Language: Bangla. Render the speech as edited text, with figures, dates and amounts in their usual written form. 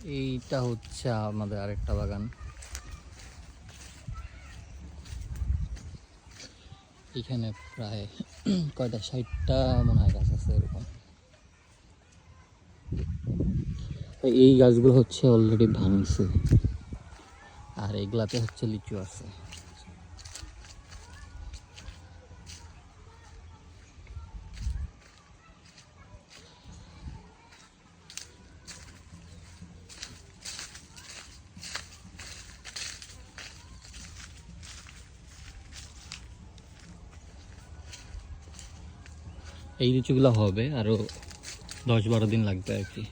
এইটা হচ্ছে আমাদের আরেকটা বাগান। এখানে প্রায় কয়টা 60টা মনে হয় গাছ আছে এরকম। এই গাছগুলো হচ্ছে অলরেডি ভাঙছে, আর এগুলাতে হচ্ছে লিচু আছে। এই লিচুগুলো হবে আরো 10-12 দিন লাগবে আর কি।